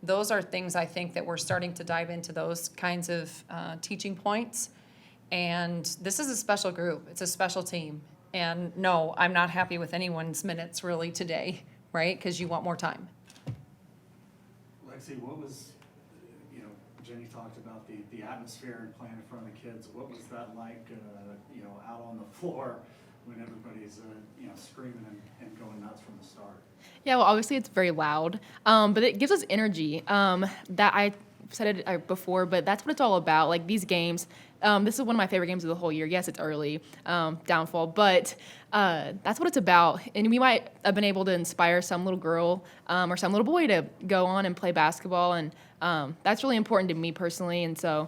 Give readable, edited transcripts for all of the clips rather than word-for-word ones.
those are things I think that we're starting to dive into those kinds of teaching points. And this is a special group. It's a special team. And no, I'm not happy with anyone's minutes really today, right? Because you want more time. Lexi, what was, Jenny talked about the atmosphere and playing in front of the kids. What was that like, out on the floor when everybody's, screaming and going nuts from the start? Yeah, well, obviously it's very loud, but it gives us energy. That I said it before, but that's what it's all about. Like these games, this is one of my favorite games of the whole year. Yes, it's early, downfall, but that's what it's about. And we might have been able to inspire some little girl or some little boy to go on and play basketball, and that's really important to me personally. And so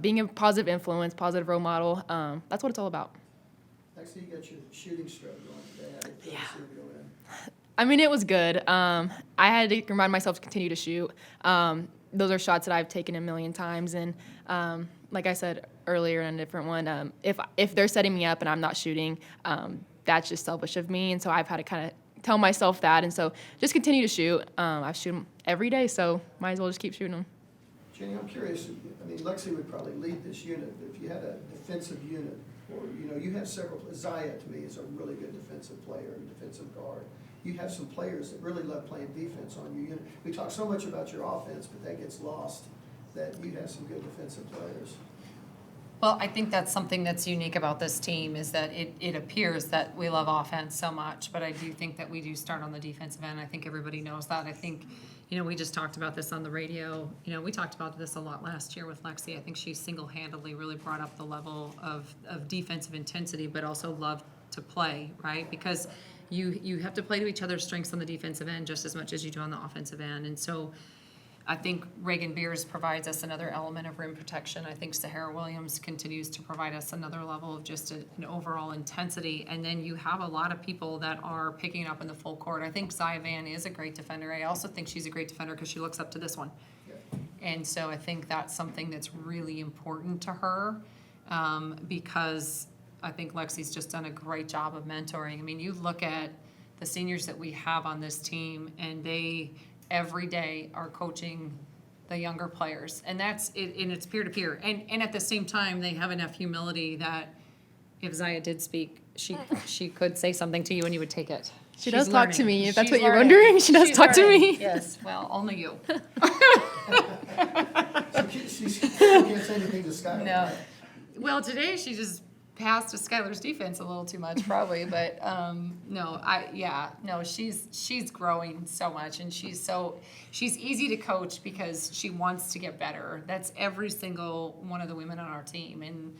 being a positive influence, positive role model, that's what it's all about. Actually, you got your shooting stroke going today. I didn't Yeah. see it go in. I mean, it was good. I had to remind myself to continue to shoot. Those are shots that I've taken a million times, and like I said earlier in a different one, if they're setting me up and I'm not shooting, that's just selfish of me, and so I've had to kind of tell myself that, and so just continue to shoot. I shoot them every day, so might as well just keep shooting them. Jenny, I'm curious. I mean, Lexi would probably lead this unit. If you had a defensive unit, or you have several. Zaya to me is a really good defensive player, defensive guard. You have some players that really love playing defense on your unit. We talk so much about your offense, but that gets lost. That you have some good defensive players. Well, I think that's something that's unique about this team is that it appears that we love offense so much, but I do think that we do start on the defensive end. I think everybody knows that. I think, we just talked about this on the radio. We talked about this a lot last year with Lexi. I think she single-handedly really brought up the level of defensive intensity, but also love to play, right? Because you have to play to each other's strengths on the defensive end just as much as you do on the offensive end. And so I think Reagan Beers provides us another element of rim protection. I think Sahara Williams continues to provide us another level of just an overall intensity. And then you have a lot of people that are picking up in the full court. I think Zaya Van is a great defender. I also think she's a great defender because she looks up to this one. Yeah. And so I think that's something that's really important to her because I think Lexi's just done a great job of mentoring. I mean, you look at the seniors that we have on this team, and they every day are coaching the younger players, and that's it, and it's peer-to-peer. And at the same time, they have enough humility that if Zaya did speak, she could say something to you and you would take it. She does talk to me, if that's what you're learning. wondering. She does She's talk to learning. me. Yes, well, only you. She can't say anything to Skylar. No. Well, today she just passed to Skylar's defense a little too much, probably. But she's growing so much, and she's easy to coach because she wants to get better. That's every single one of the women on our team. And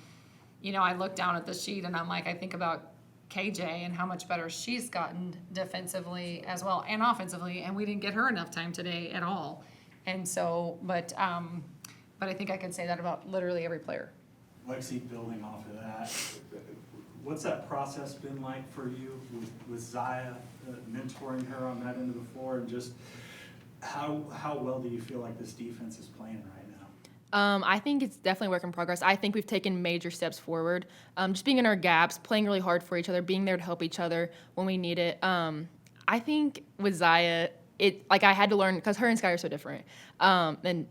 I look down at the sheet and I'm like, I think about KJ and how much better she's gotten defensively as well and offensively, and we didn't get her enough time today at all. And so, but I think I could say that about literally every player. Lexi, building off of that, what's that process been like for you with Zaya, mentoring her on that end of the floor, and just how well do you feel like this defense is playing right now? I think it's definitely a work in progress. I think we've taken major steps forward. Just being in our gaps, playing really hard for each other, being there to help each other when we need it. I think with Zaya, I had to learn, because her and Sky are so different. And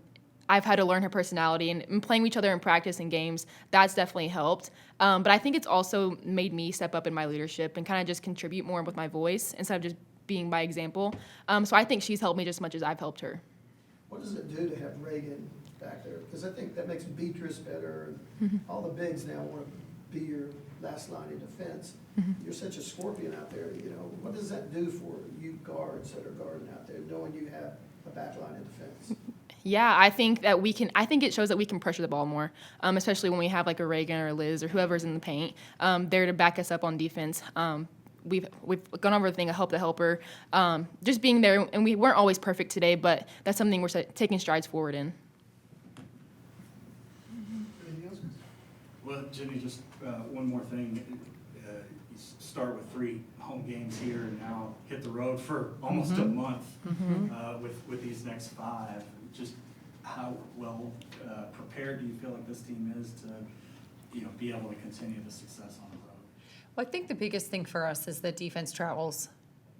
I've had to learn her personality, and playing with each other in practice and games, that's definitely helped. But I think it's also made me step up in my leadership and kind of just contribute more with my voice instead of just being by example. So I think she's helped me just as much as I've helped her. What does it do to have Reagan back there? Because I think that makes Beatrice better, and all the bigs now want to be your last line of defense. You're such a scorpion out there, What does that do for you guards that are guarding out there, knowing you have a back line of defense? Yeah, I think it shows that we can pressure the ball more, especially when we have like a Reagan or a Liz or whoever's in the paint there to back us up on defense. We've gone over the thing, a help the helper, just being there, and we weren't always perfect today, but that's something we're taking strides forward in. Anything else? Well, Jenny, just one more thing. You start with 3 home games here, and now hit the road for almost a month with these next 5. Just how well prepared do you feel like this team is to, be able to continue the success on the road? Well, I think the biggest thing for us is that defense travels,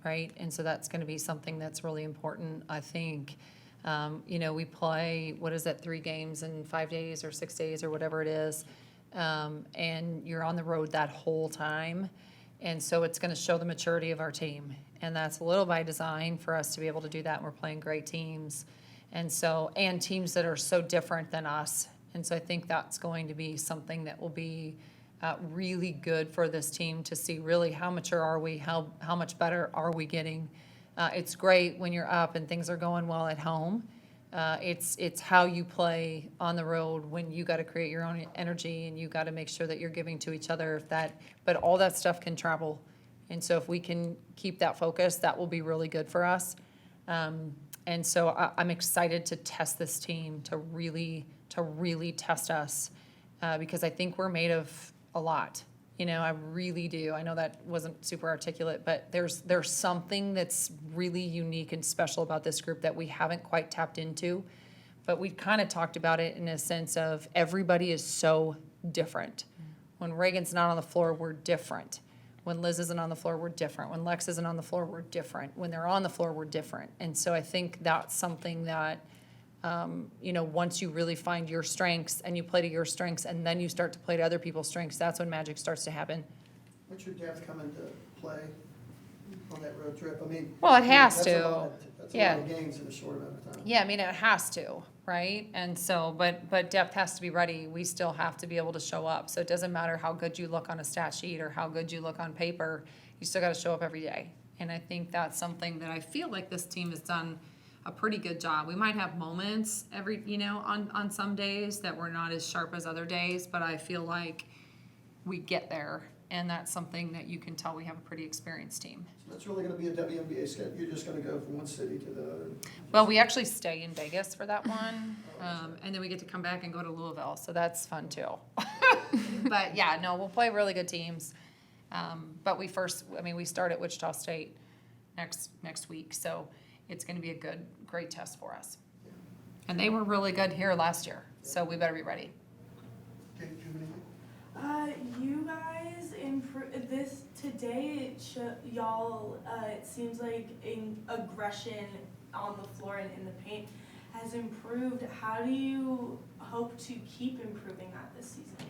right? And so that's going to be something that's really important. I think We play, what is it, 3 games in 5 days or 6 days or whatever it is. And you're on the road that whole time. And so it's going to show the maturity of our team. And that's a little by design for us to be able to do that. And we're playing great teams. And teams that are so different than us. And so I think that's going to be something that will be really good for this team to see really how mature are we, how much better are we getting. It's great when you're up and things are going well at home. It's how you play on the road when you got to create your own energy and you got to make sure that you're giving to each other. But all that stuff can travel, and so if we can keep that focus, that will be really good for us. And so I'm excited to test this team, to really test us, because I think we're made of a lot. I really do. I know that wasn't super articulate, but there's something that's really unique and special about this group that we haven't quite tapped into. But we kind of talked about it in a sense of everybody is so different. When Reagan's not on the floor, we're different. When Liz isn't on the floor, we're different. When Lex isn't on the floor, we're different. When they're on the floor, we're different. And so I think that's something that, once you really find your strengths and you play to your strengths and then you start to play to other people's strengths, that's when magic starts to happen. What's your depth coming to play on that road trip? I mean. Well, it has that's to. That's a Yeah. lot of games in a short amount of time. Yeah, I mean, it has to, right? And so, but depth has to be ready. We still have to be able to show up. So it doesn't matter how good you look on a stat sheet or how good you look on paper, you still got to show up every day. And I think that's something that I feel like this team has done a pretty good job. We might have moments on some days that we're not as sharp as other days, but I feel like we get there. And that's something that you can tell we have a pretty experienced team. So that's really gonna be a WNBA schedule. You're just gonna go from one city to the other. Well, we actually stay in Vegas for that one, and then we get to come back and go to Louisville, so that's fun too. But yeah, no, we'll play really good teams. But we start at Wichita State next week, so it's going to be a great test for us. And they were really good here last year, so we better be ready. Okay, do you have anything? You guys improve this today. Y'all. It seems like aggression on the floor and in the paint has improved. How do you hope to keep improving that this season?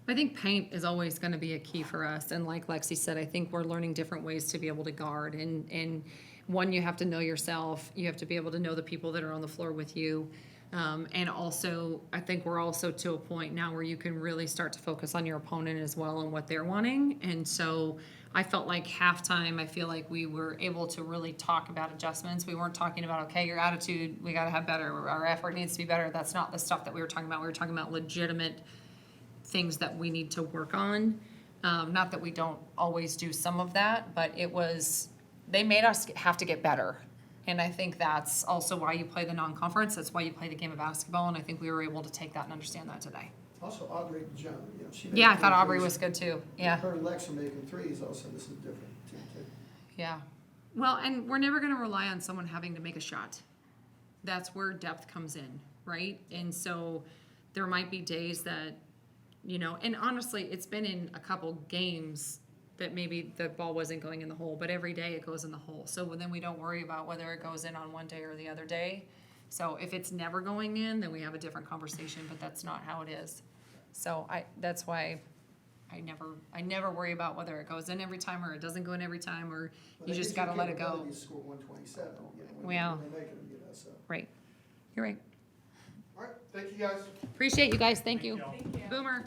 I think paint is always going to be a key for us, and like Lexi said, I think we're learning different ways to be able to guard. And one, you have to know yourself. You have to be able to know the people that are on the floor with you. And also, I think we're also to a point now where you can really start to focus on your opponent as well and what they're wanting. And so I felt like halftime, I feel like we were able to really talk about adjustments. We weren't talking about, okay, your attitude, we got to have better. Our effort needs to be better. That's not the stuff that we were talking about. We were talking about legitimate things that we need to work on. Not that we don't always do some of that, but they made us have to get better. And I think that's also why you play the non-conference. That's why you play the game of basketball. And I think we were able to take that and understand that today. Also, Audrey Jones, she made Yeah, I thought three Aubrey threes. was good too. Yeah. Her and Lex are making threes also. This is a different team too. Yeah. Well, and we're never going to rely on someone having to make a shot. That's where depth comes in, right? And so there might be days that, and honestly, it's been in a couple games that maybe the ball wasn't going in the hole, but every day it goes in the hole. So then we don't worry about whether it goes in on one day or the other day. So if it's never going in, then we have a different conversation, but that's not how it is. So that's why I never worry about whether it goes in every time or it doesn't go in every time, or Well, you that just gives got to let it go. capability to score 127, when Well. they make them, so. Right. You're right. All right, thank you guys. Appreciate you guys. Thank you. Thank you. Boomer.